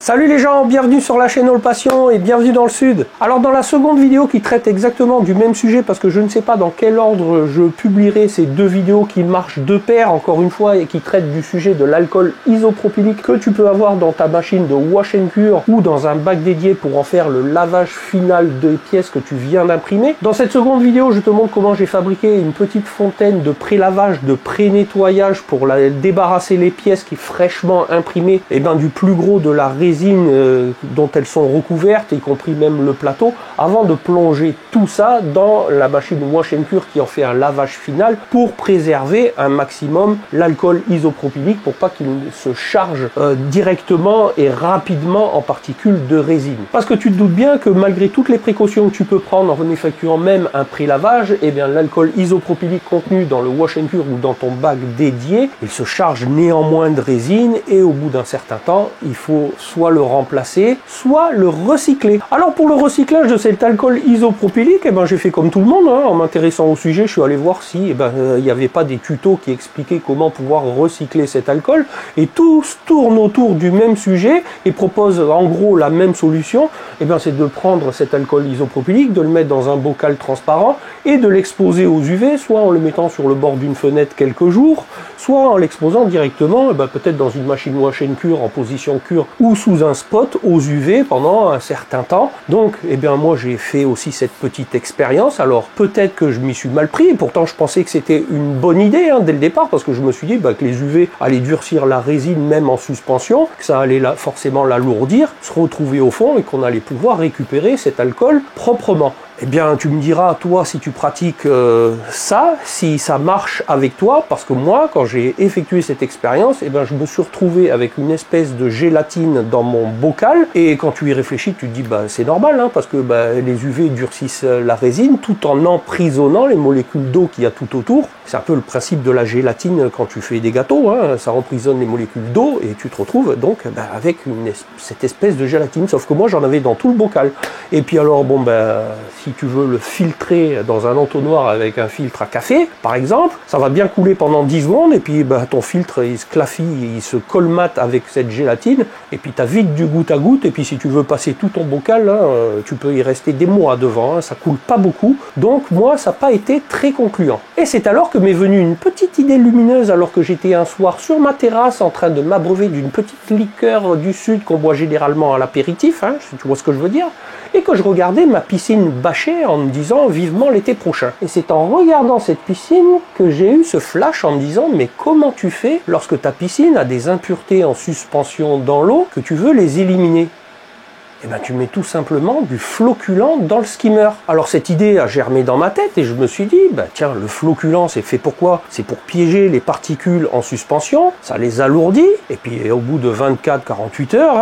Salut les gens, bienvenue sur la chaîne All Passion et bienvenue dans le Sud. Alors dans la seconde vidéo qui traite exactement du même sujet, parce que je ne sais pas dans quel ordre je publierai ces deux vidéos qui marchent de pair encore une fois et qui traitent du sujet de l'alcool isopropylique que tu peux avoir dans ta machine de wash and cure ou dans un bac dédié pour en faire le lavage final des pièces que tu viens d'imprimer. Dans cette seconde vidéo, je te montre comment j'ai fabriqué une petite fontaine de pré-lavage, de pré-nettoyage pour débarrasser les pièces qui fraîchement imprimées et du plus gros de la résine dont elles sont recouvertes, y compris même le plateau, avant de plonger tout ça dans la machine wash and cure qui en fait un lavage final pour préserver un maximum l'alcool isopropylique pour pas qu'il se charge directement et rapidement en particules de résine. Parce que tu te doutes bien que malgré toutes les précautions que tu peux prendre en effectuant même un pré-lavage, eh bien l'alcool isopropylique contenu dans le wash and cure ou dans ton bac dédié, il se charge néanmoins de résine et au bout d'un certain temps, il faut soit le remplacer, soit le recycler. Alors pour le recyclage de cet alcool isopropylique, j'ai fait comme tout le monde, en m'intéressant au sujet, je suis allé voir si il n'y avait pas des tutos qui expliquaient comment pouvoir recycler cet alcool, et tous tournent autour du même sujet et proposent en gros la même solution. C'est de prendre cet alcool isopropylique, de le mettre dans un bocal transparent et de l'exposer aux UV, soit en le mettant sur le bord d'une fenêtre quelques jours, soit en l'exposant directement, peut-être dans une machine wash and cure en position cure ou sous un spot aux UV pendant un certain temps. Donc, moi j'ai fait aussi cette petite expérience. Alors peut-être que je m'y suis mal pris, et pourtant je pensais que c'était une bonne idée dès le départ, parce que je me suis dit que les UV allaient durcir la résine même en suspension, que ça allait forcément l'alourdir, se retrouver au fond et qu'on allait pouvoir récupérer cet alcool proprement. Tu me diras, toi, si tu pratiques ça, si ça marche avec toi, parce que moi, quand j'ai effectué cette expérience, je me suis retrouvé avec une espèce de gélatine dans mon bocal, et quand tu y réfléchis, tu te dis, c'est normal, parce que les UV durcissent la résine tout en emprisonnant les molécules d'eau qu'il y a tout autour. C'est un peu le principe de la gélatine quand tu fais des gâteaux, ça emprisonne les molécules d'eau, et tu te retrouves donc avec cette espèce de gélatine, sauf que moi, j'en avais dans tout le bocal. Et puis alors, si tu veux le filtrer dans un entonnoir avec un filtre à café, par exemple, ça va bien couler pendant 10 secondes, et puis ton filtre, il se clafie, il se colmate avec cette gélatine, et puis tu as vite du goutte à goutte, et puis si tu veux passer tout ton bocal, tu peux y rester des mois devant, ça coule pas beaucoup. Donc moi, ça n'a pas été très concluant. Et c'est alors que m'est venue une petite idée lumineuse, alors que j'étais un soir sur ma terrasse en train de m'abreuver d'une petite liqueur du Sud qu'on boit généralement à l'apéritif, si tu vois ce que je veux dire, et que je regardais ma piscine bâcher en me disant vivement l'été prochain. Et c'est en regardant cette piscine que j'ai eu ce flash en me disant, mais comment tu fais lorsque ta piscine a des impuretés en suspension dans l'eau que tu veux les éliminer? Tu mets tout simplement du flocculant dans le skimmer. Alors cette idée a germé dans ma tête et je me suis dit, tiens, le flocculant c'est fait pour quoi? C'est pour piéger les particules en suspension, ça les alourdit, et puis au bout de 24-48 heures,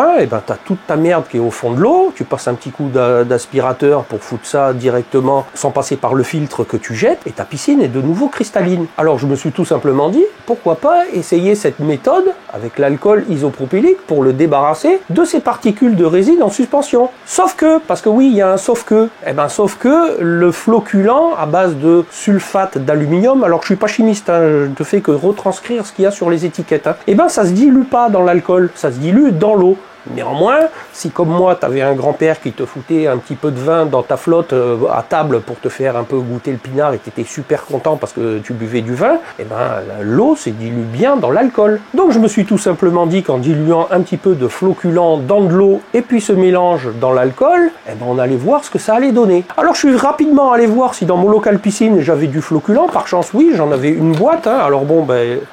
t'as toute ta merde qui est au fond de l'eau, tu passes un petit coup d'aspirateur pour foutre ça directement sans passer par le filtre que tu jettes, et ta piscine est de nouveau cristalline. Alors je me suis tout simplement dit, pourquoi pas essayer cette méthode avec l'alcool isopropylique pour le débarrasser de ces particules de résine en suspension. Sauf que, parce que oui, il y a un sauf que, sauf que le flocculant à base de sulfate d'aluminium, alors je suis pas chimiste, je ne te fais que retranscrire ce qu'il y a sur les étiquettes, ça se dilue pas dans l'alcool, ça se dilue dans l'eau. Néanmoins, si comme moi, tu avais un grand-père qui te foutait un petit peu de vin dans ta flotte à table pour te faire un peu goûter le pinard et tu étais super content parce que tu buvais du vin, l'eau se dilue bien dans l'alcool. Donc je me suis tout simplement dit qu'en diluant un petit peu de flocculant dans de l'eau et puis ce mélange dans l'alcool, on allait voir ce que ça allait donner. Alors je suis rapidement allé voir si dans mon local piscine j'avais du flocculant. Par chance, oui, j'en avais une boîte. Alors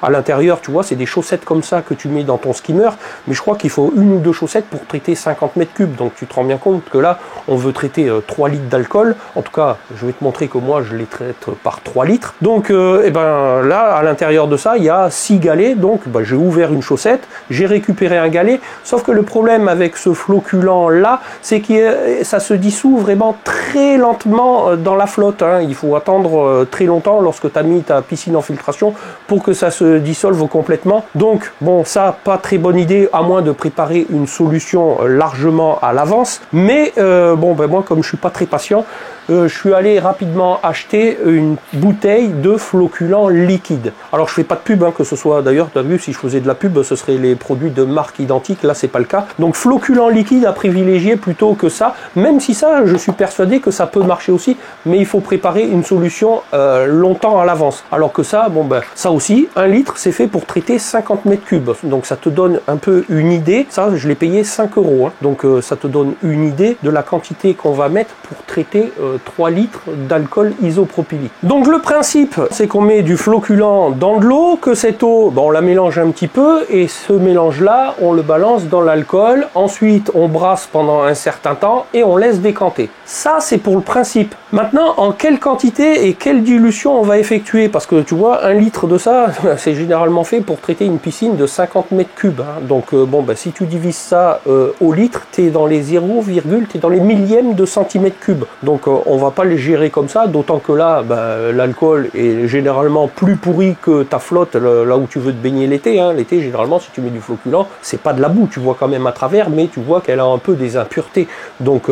à l'intérieur, tu vois, c'est des chaussettes comme ça que tu mets dans ton skimmer, mais je crois qu'il faut une ou deux chaussettes pour traiter 50 mètres cubes, donc tu te rends bien compte que là on veut traiter 3 litres d'alcool. En tout cas, je vais te montrer que moi je les traite par 3 litres. Donc là à l'intérieur de ça il y a 6 galets, donc j'ai ouvert une chaussette, j'ai récupéré un galet, sauf que le problème avec ce flocculant là, c'est que ça se dissout vraiment très lentement dans la flotte, il faut attendre très longtemps lorsque tu as mis ta piscine en filtration pour que ça se dissolve complètement. Donc ça, pas très bonne idée, à moins de préparer une solution largement à l'avance, mais moi comme je suis pas très patient, je suis allé rapidement acheter une bouteille de flocculant liquide. Alors je fais pas de pub, hein, que ce soit, d'ailleurs tu as vu, si je faisais de la pub ce serait les produits de marque identique, là c'est pas le cas. Donc flocculant liquide à privilégier plutôt que ça, même si ça je suis persuadé que ça peut marcher aussi, mais il faut préparer une solution longtemps à l'avance. Alors que ça, bon ben ça aussi, 1 litre c'est fait pour traiter 50 mètres cubes, donc ça te donne un peu une idée. Ça je l'ai payé 5 €, hein. Donc ça te donne une idée de la quantité qu'on va mettre pour traiter 3 litres d'alcool isopropylique. Donc le principe c'est qu'on met du flocculant dans de l'eau, que cette eau, ben, on la mélange un petit peu et ce mélange là on le balance dans l'alcool, ensuite on brasse pendant un certain temps et on laisse décanter. Ça c'est pour le principe. Maintenant en quelle quantité et quelle dilution on va effectuer, parce que tu vois 1 litre de ça c'est généralement fait pour traiter une piscine de 50 mètres cubes, hein. Donc bon ben si tu divises ça au litre, tu es dans les 0, tu es dans les millièmes de centimètres cubes. Donc on va pas les gérer comme ça, d'autant que là ben, l'alcool est généralement plus pourri que ta flotte là où tu veux te baigner l'été, hein. L'été généralement si tu mets du flocculant c'est pas de la boue, tu vois quand même à travers, mais tu vois qu'elle a un peu des impuretés, donc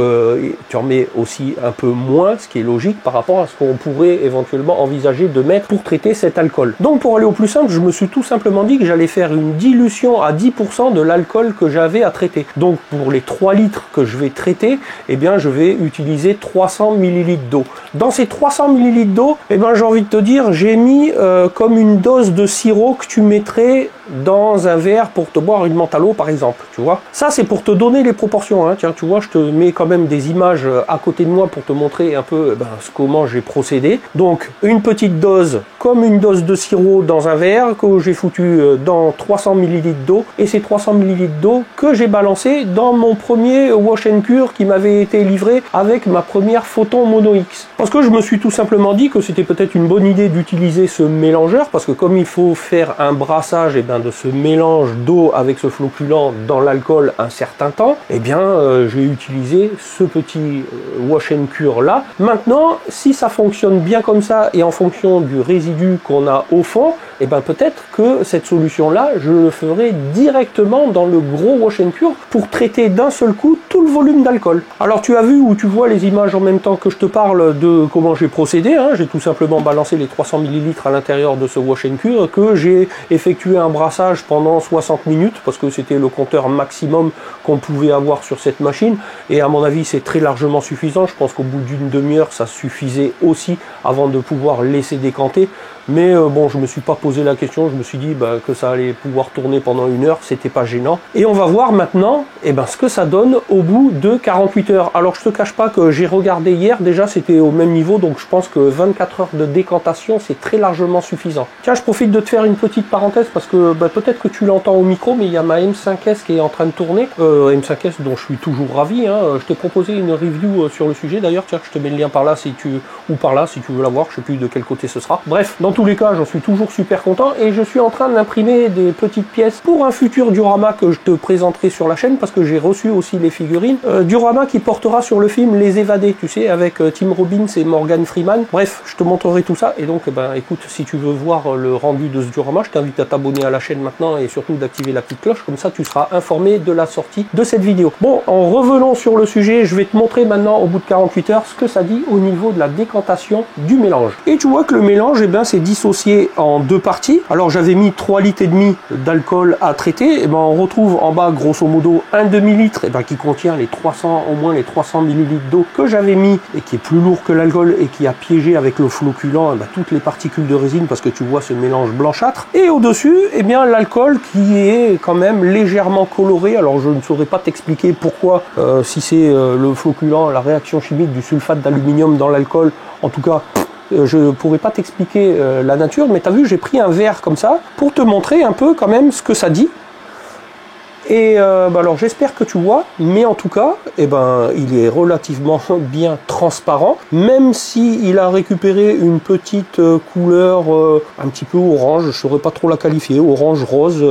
tu en mets aussi un peu moins, ce qui est logique par rapport à ce qu'on pourrait éventuellement envisager de mettre pour traiter cet alcool. Donc pour aller au plus simple, je me suis tout simplement dit que j'allais faire une dilution à 10% de l'alcool que j'avais à traiter. Donc pour les 3 litres que je vais traiter, eh bien je vais utiliser 300 ml d'eau. Dans ces 300 ml d'eau, eh bien j'ai envie de te dire, j'ai mis comme une dose de sirop que tu mettrais dans un verre pour te boire une menthe à l'eau par exemple, tu vois. Ça c'est pour te donner les proportions, hein. Tiens, tu vois, je te mets quand même des images à côté de moi pour te montrer un peu comment j'ai procédé. Donc une petite dose, comme une dose de sirop dans un verre que j'ai foutu dans 300 ml d'eau, et ces 300 ml d'eau que j'ai balancé dans mon premier wash and cure qui m'avait été livré avec ma première Photon Mono X. Parce que je me suis tout simplement dit que c'était peut-être une bonne idée d'utiliser ce mélangeur, parce que comme il faut faire un brassage de ce mélange d'eau avec ce flocculant dans l'alcool un certain temps, eh bien j'ai utilisé ce petit wash and cure là. Maintenant si ça fonctionne bien comme ça et en fonction du résidu qu'on a au fond, et ben peut-être que cette solution là je le ferai directement dans le gros wash and cure pour traiter d'un seul coup tout le volume d'alcool. Alors tu as vu ou tu vois les images en même temps que je te parle de comment j'ai procédé, hein. J'ai tout simplement balancé les 300 ml à l'intérieur de ce wash and cure, que j'ai effectué un brassage pendant 60 minutes parce que c'était le compteur maximum qu'on pouvait avoir sur cette machine, et à mon avis c'est très largement suffisant. Je pense qu'au bout d'une demi-heure ça suffisait aussi avant de pouvoir laisser décanter. Mais bon, je me suis pas posé la question, je me suis dit que ça allait pouvoir tourner pendant 1 heure, c'était pas gênant. Et on va voir maintenant ce que ça donne au bout de 48 heures. Alors je te cache pas que j'ai regardé hier, déjà c'était au même niveau, donc je pense que 24 heures de décantation c'est très largement suffisant. Tiens, je profite de te faire une petite parenthèse parce que peut-être que tu l'entends au micro, mais il y a ma M5S qui est en train de tourner, M5S dont je suis toujours ravi, hein. Je t'ai proposé une review sur le sujet d'ailleurs, tiens, je te mets le lien par là si tu veux la voir, je sais plus de quel côté ce sera. Bref, dans tous les cas, j'en suis toujours super content et je suis en train d'imprimer des petites pièces pour un futur diorama que je te présenterai sur la chaîne, parce que j'ai reçu aussi les figurines. Diorama qui portera sur le film Les Évadés, tu sais, avec Tim Robbins et Morgan Freeman. Bref, je te montrerai tout ça, et donc écoute, si tu veux voir le rendu de ce diorama, je t'invite à t'abonner à la chaîne maintenant et surtout d'activer la petite cloche, comme ça tu seras informé de la sortie de cette vidéo. Bon, en revenant sur le sujet, je vais te montrer maintenant au bout de 48 heures ce que ça dit au niveau de la décantation du mélange. Et tu vois que le mélange, c'est dissocié en 2 parties. Alors j'avais mis 3,5 litres d'alcool à traiter, et on retrouve en bas grosso modo un demi-litre qui contient les 300, au moins les 300 ml d'eau que j'avais mis et qui est plus lourd que l'alcool et qui a piégé avec le flocculant toutes les particules de résine, parce que tu vois ce mélange blanchâtre. Et au-dessus, l'alcool qui est quand même légèrement coloré. Alors je ne saurais pas t'expliquer pourquoi, si c'est le flocculant, la réaction chimique du sulfate d'aluminium dans l'alcool, en tout cas je ne pourrais pas t'expliquer la nature, mais tu as vu, j'ai pris un verre comme ça pour te montrer un peu quand même ce que ça dit. Et alors j'espère que tu vois, mais en tout cas, il est relativement bien transparent, même si il a récupéré une petite couleur un petit peu orange, je ne saurais pas trop la qualifier, orange-rose.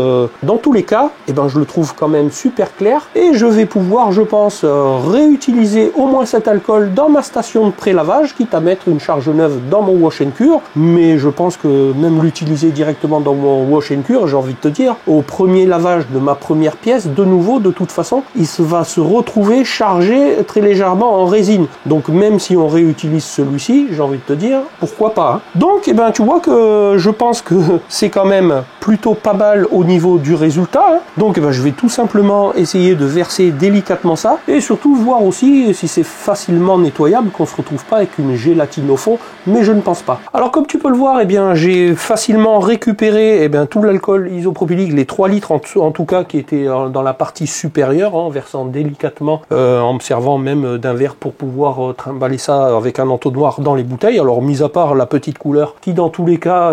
Dans tous les cas, je le trouve quand même super clair, et je vais pouvoir, je pense, réutiliser au moins cet alcool dans ma station de pré-lavage, quitte à mettre une charge neuve dans mon wash and cure, mais je pense que même l'utiliser directement dans mon wash and cure, j'ai envie de te dire, au premier lavage de ma première pièce, de nouveau, de toute façon, il va se retrouver chargé très légèrement en résine. Donc même si on réutilise celui-ci, j'ai envie de te dire, pourquoi pas, hein. Donc, eh ben, tu vois que je pense que c'est quand même plutôt pas mal au niveau du résultat, hein. Donc, eh ben, je vais tout simplement essayer de verser délicatement ça, et surtout voir aussi si c'est facilement nettoyable, qu'on se retrouve pas avec une gélatine au fond, mais je ne pense pas. Alors, comme tu peux le voir, eh bien, j'ai facilement récupéré, eh bien, tout l'alcool isopropylique, les 3 litres en tout cas, qui étaient dans la partie supérieure, hein, en versant délicatement, en me servant même d'un verre pour pouvoir trimballer ça avec un entonnoir dans les bouteilles. Alors, mis à part la petite couleur qui, dans tous les cas,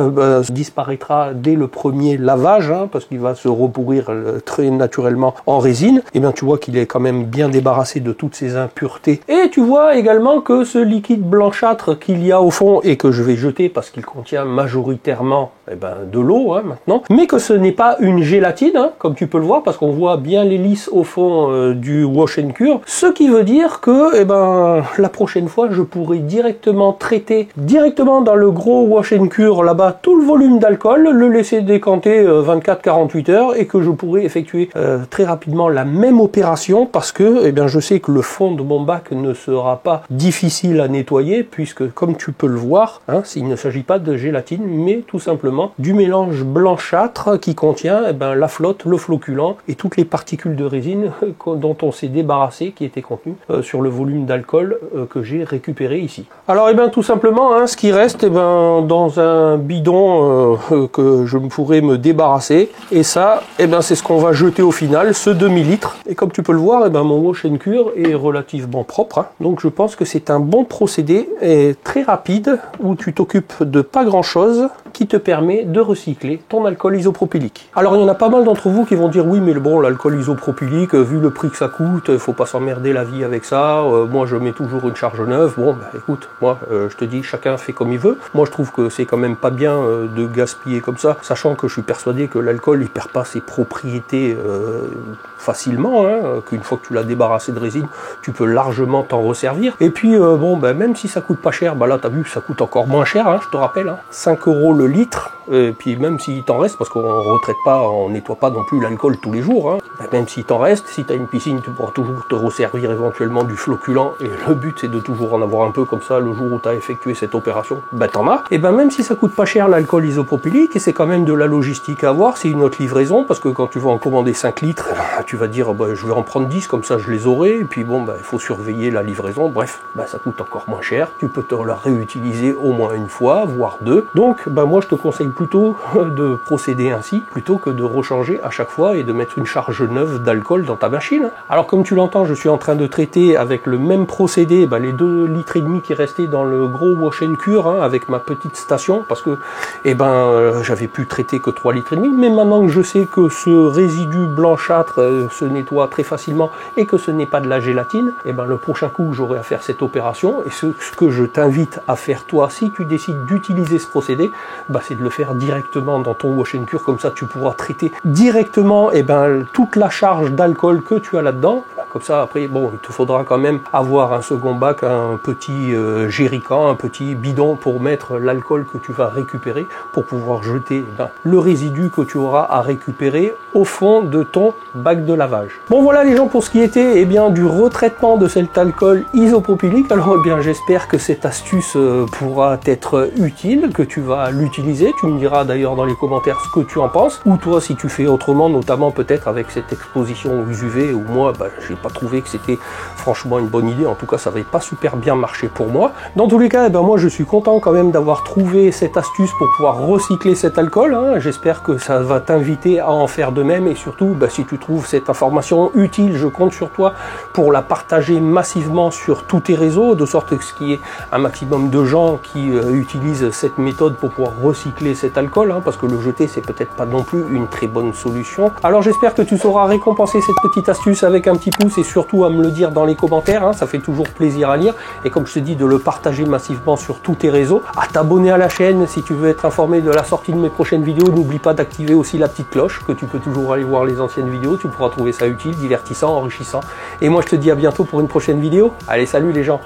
disparaîtra dès le premier lavage, hein, parce qu'il va se repourrir très naturellement en résine, et bien, tu vois qu'il est quand même bien débarrassé de toutes ces impuretés. Et tu vois également que ce liquide blanchâtre qu'il y a au fond, et que je vais jeter parce qu'il contient majoritairement de l'eau, hein, maintenant, mais que ce n'est pas une gélatine, hein, comme tu peux le voir, parce qu'on voit bien l'hélice au fond du wash and cure, ce qui veut dire que la prochaine fois je pourrai directement traiter directement dans le gros wash and cure là-bas tout le volume d'alcool, le laisser décanter 24-48 heures, et que je pourrai effectuer très rapidement la même opération, parce que je sais que le fond de mon bac ne sera pas difficile à nettoyer, puisque comme tu peux le voir, hein, il ne s'agit pas de gélatine, mais tout simplement du mélange blanchâtre qui contient la flotte, le floculant et toutes les particules de résine dont on s'est débarrassé, qui étaient contenues sur le volume d'alcool que j'ai récupéré ici. Alors tout simplement, hein, ce qui reste dans un bidon que je pourrais me débarrasser, et ça c'est ce qu'on va jeter au final, ce demi-litre. Et comme tu peux le voir, mon wash and cure est relativement propre, hein. Donc je pense que c'est un bon procédé et très rapide, où tu t'occupes de pas grand chose, qui te permet de recycler ton alcool isopropylique. Alors il y en a pas mal d'entre vous qui vont dire oui, mais bon, l'alcool isopropylique, vu le prix que ça coûte, il faut pas s'emmerder la vie avec ça, moi je mets toujours une charge neuve. Bon écoute, moi je te dis, chacun fait comme il veut. Moi je trouve que c'est quand même pas bien de gaspiller comme ça, sachant que je suis persuadé que l'alcool il perd pas ses propriétés facilement, hein, qu'une fois que tu l'as débarrassé de résine, tu peux largement t'en resservir. Et puis même si ça coûte pas cher, là t'as vu, ça coûte encore moins cher, hein, je te rappelle, hein, 5 € le litre. Et puis même s'il t'en reste, parce qu'on retraite pas, on nettoie pas non plus l'alcool tous les jours, hein, même s'il t'en reste, si tu as une piscine, tu pourras toujours te resservir éventuellement du floculant, et le but c'est de toujours en avoir un peu, comme ça le jour où tu as effectué cette opération, t'en as. Et même si ça coûte pas cher l'alcool isopropylique, et c'est quand même de la logistique à avoir, c'est une autre livraison, parce que quand tu vas en commander 5 litres, tu vas dire je vais en prendre 10, comme ça je les aurai, et puis il faut surveiller la livraison, bref, ça coûte encore moins cher, tu peux te la réutiliser au moins une fois, voire 2. Donc moi je te conseille plutôt de procéder ainsi, plutôt que de rechanger à chaque fois et de mettre une charge neuve d'alcool dans ta machine. Alors comme tu l'entends, je suis en train de traiter avec le même procédé les 2,5 litres qui restaient dans le gros wash and cure, hein, avec ma petite station, parce que j'avais pu traiter que 3,5 litres, mais maintenant que je sais que ce résidu blanchâtre se nettoie très facilement et que ce n'est pas de la gélatine, le prochain coup j'aurai à faire cette opération, et ce que je t'invite à faire toi, si tu décides d'utiliser ce procédé, c'est de le faire directement dans ton wash and cure, comme ça tu pourras traiter directement toute la charge d'alcool que tu as là-dedans. Comme ça après, il te faudra quand même avoir un second bac, un petit jerrycan, un petit bidon pour mettre l'alcool que tu vas récupérer, pour pouvoir jeter le résidu que tu auras à récupérer au fond de ton bac de lavage. Bon voilà les gens, pour ce qui était du retraitement de cet alcool isopropylique. Alors j'espère que cette astuce pourra t'être utile, que tu vas l'utiliser. Tu me diras d'ailleurs dans les commentaires ce que tu en penses, ou toi si tu fais autrement, notamment peut-être avec cette exposition aux UV, où moi j'ai pas trouvé que c'était franchement une bonne idée. En tout cas ça n'avait pas super bien marché pour moi. Dans tous les cas, moi je suis content quand même d'avoir trouvé cette astuce pour pouvoir recycler cet alcool, hein. J'espère que ça va t'inviter à en faire de même, et surtout si tu trouves cette information utile, je compte sur toi pour la partager massivement sur tous tes réseaux, de sorte que qu'il y ait un maximum de gens qui utilisent cette méthode pour pouvoir recycler cet alcool, hein, parce que le jeter c'est peut-être pas non plus une très bonne solution. Alors j'espère que tu sauras récompenser cette petite astuce avec un petit pouce, et surtout à me le dire dans les commentaires, hein, ça fait toujours plaisir à lire, et comme je te dis, de le partager massivement sur tous tes réseaux, à t'abonner à la chaîne si tu veux être informé de la sortie de mes prochaines vidéos. N'oublie pas d'activer aussi la petite cloche, que tu peux toujours aller voir les anciennes vidéos, tu pourras trouver ça utile, divertissant, enrichissant. Et moi je te dis à bientôt pour une prochaine vidéo. Allez, salut les gens!